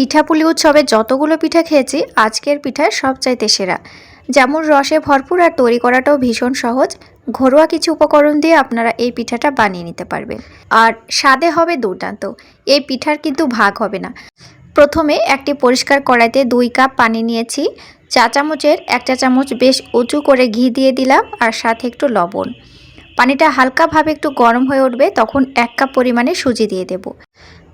পিঠাপুলি উৎসবে যতগুলো পিঠা খেয়েছি আজকের পিঠা সবচাইতে সেরা। যেমন রসে ভরপুর আর তৈরি করাটাও ভীষণ সহজ। ঘরোয়া কিছু উপকরণ দিয়ে আপনারা এই পিঠাটা বানিয়ে নিতে পারবেন আর স্বাদে হবে দুর্দান্ত। এই পিঠার কিন্তু ভাগ হবে না। প্রথমে একটি পরিষ্কার কড়াইতে 2 কাপ পানি নিয়েছি। চা চামচের 1 চা চামচ বেশ উঁচু করে ঘি দিয়ে দিলাম আর সাথে একটু লবণ। পানিটা হালকাভাবে একটু গরম হয়ে উঠবে তখন 1 কাপ পরিমাণে সুজি দিয়ে দেব।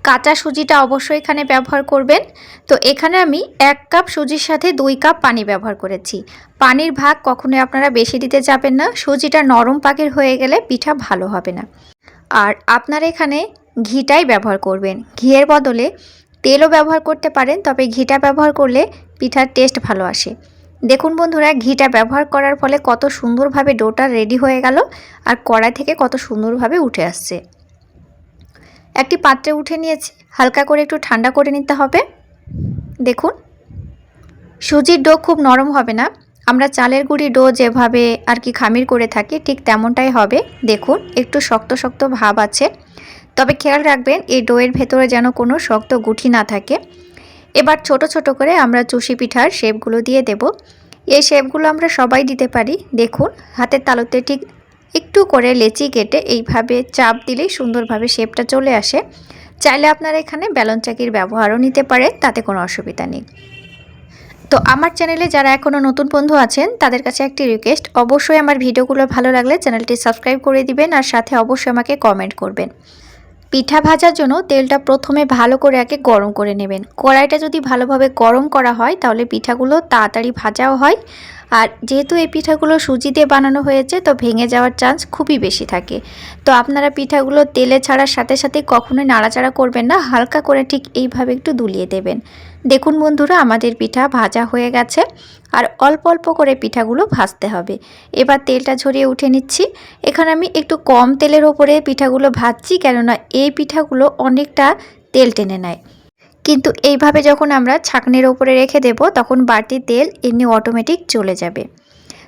কাঁচা সুজিটা অবশ্যই এখানে ব্যবহার করবেন। তো এখানে আমি 1 কাপ সুজির সাথে 2 কাপ পানি ব্যবহার করেছি। পানির ভাগ কখনোই আপনারা বেশি দিতে যাবেন না, সুজিটা নরম পাকের হয়ে গেলে পিঠা ভালো হবে না। আর আপনারা এখানে ঘিটাই ব্যবহার করবেন, ঘিয়ের বদলে তেলও ব্যবহার করতে পারেন, তবে ঘিটা ব্যবহার করলে পিঠার টেস্ট ভালো আসে। দেখুন বন্ধুরা, ঘিটা ব্যবহার করার ফলে কত সুন্দরভাবে ডোটা রেডি হয়ে গেল আর কড়াই থেকে কত সুন্দরভাবে উঠে আসছে। একটি পাত্রে উঠে নিয়েছি, হালকা করে একটু ঠান্ডা করে নিতে হবে। দেখুন, সুজির ডো খুব নরম হবে না, আমরা চালের গুঁড়ি ডো যেভাবে আর কি খামির করে থাকি ঠিক তেমনটাই হবে। দেখুন একটু শক্ত শক্ত ভাব আছে, তবে খেয়াল রাখবেন এই ডোয়ের ভেতরে যেন কোনো শক্ত গুঠি না থাকে। এবার ছোট ছোট করে আমরা চুষি পিঠার শেপগুলো দিয়ে দেব। এই শেপগুলো আমরা সবাই দিতে পারি। দেখুন হাতের তালুতে ঠিক একটু করে লেচি কেটে এইভাবে চাপ দিলেই সুন্দরভাবে শেপটা চলে আসে। চাইলে আপনারা এখানে বেলন চাকির ব্যবহারও নিতে পারেন, তাতে কোনো অসুবিধা নেই। তো আমার চ্যানেলে যারা এখনও নতুন বন্ধু আছেন তাদের কাছে একটি রিকোয়েস্ট, অবশ্যই আমার ভিডিওগুলো ভালো লাগলে চ্যানেলটি সাবস্ক্রাইব করে দিবেন আর সাথে অবশ্যই আমাকে কমেন্ট করবেন। পিঠা ভাজার জন্য তেলটা প্রথমে ভালো করে আগে গরম করে নেবেন। কড়াইটা যদি ভালোভাবে গরম করা হয় তাহলে পিঠাগুলো তাড়াতাড়ি ভাজাও হয়। আর যেহেতু এই পিঠাগুলো সুজি দিয়ে বানানো হয়েছে তো ভেঙে যাওয়ার চান্স খুবই বেশি থাকে। তো আপনারা পিঠাগুলো তেলে ছাড়ার সাথে সাথে কখনোই নাড়াচাড়া করবেন না, হালকা করে ঠিক এইভাবে একটু দুলিয়ে দেবেন। দেখুন বন্ধুরা, আমাদের পিঠা ভাজা হয়ে গেছে আর অল্প অল্প করে পিঠাগুলো ভাজতে হবে। এবার তেলটা ঝরিয়ে উঠে নিচ্ছি। এখানে আমি একটু কম তেলের ওপরে পিঠাগুলো ভাজছি, কেননা এই পিঠাগুলো অনেকটা তেল টেনে নেয়। কিন্তু এইভাবে যখন আমরা ছাঁকনির ওপরে রেখে দেব তখন বাড়তি তেল এমনি অটোমেটিক চলে যাবে।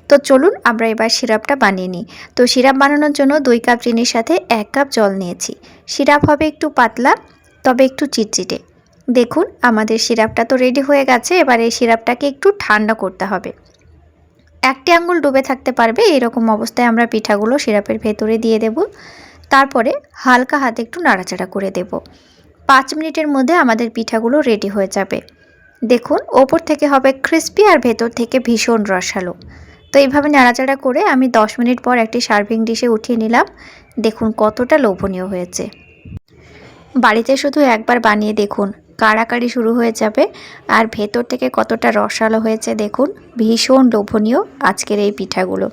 তো চলুন আমরা এবার সিরাপটা বানিয়ে নিই। তো সিরাপ বানানোর জন্য 2 কাপ চিনির সাথে 1 কাপ জল নিয়েছি। সিরাপ হবে একটু পাতলা তবে একটু চিটচিটে। দেখুন আমাদের সিরাপটা তো রেডি হয়ে গেছে। এবার এই সিরাপটাকে একটু ঠান্ডা করতে হবে। 1টি আঙ্গুল ডুবে থাকতে পারবে এরকম অবস্থায় আমরা পিঠাগুলো সিরাপের ভেতরে দিয়ে দেব। তারপরে হালকা হাতে একটু নাড়াচাড়া করে দেব। 5 মিনিটের মধ্যে আমাদের পিঠাগুলো রেডি হয়ে যাবে। দেখুন ওপর থেকে হবে ক্রিস্পি আর ভেতর থেকে ভীষণ রসালো। তো এইভাবে নাড়াচাড়া করে আমি 10 মিনিট পর একটি সার্ভিং ডিশে উঠিয়ে নিলাম। দেখুন কতটা লোভনীয় হয়েছে। বাড়িতে শুধু একবার বানিয়ে দেখুন, কাড়াকাড়ি শুরু হয়ে যাবে আর ভেতর থেকে কতটা রসালো হয়েছে দেখুন। ভীষণ লোভনীয় আজকের এই পিঠাগুলো,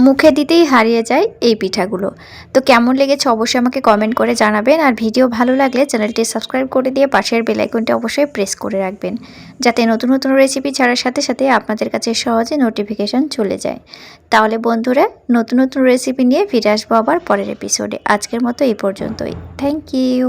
মুখে দিতেই হারিয়ে যায় এই পিঠাগুলো। তো কেমন লেগেছে অবশ্যই আমাকে কমেন্ট করে জানাবেন আর ভিডিও ভালো লাগলে চ্যানেলটি সাবস্ক্রাইব করে দিয়ে পাশের বেল আইকনটি অবশ্যই প্রেস করে রাখবেন, যাতে নতুন নতুন রেসিপি ছাড়ার সাথে সাথে আপনাদের কাছে সহজে নোটিফিকেশান চলে যায়। তাহলে বন্ধুরা, নতুন নতুন রেসিপি নিয়ে ফিরে আসবো আবার পরের এপিসোডে। আজকের মতো এই পর্যন্তই। Thank you.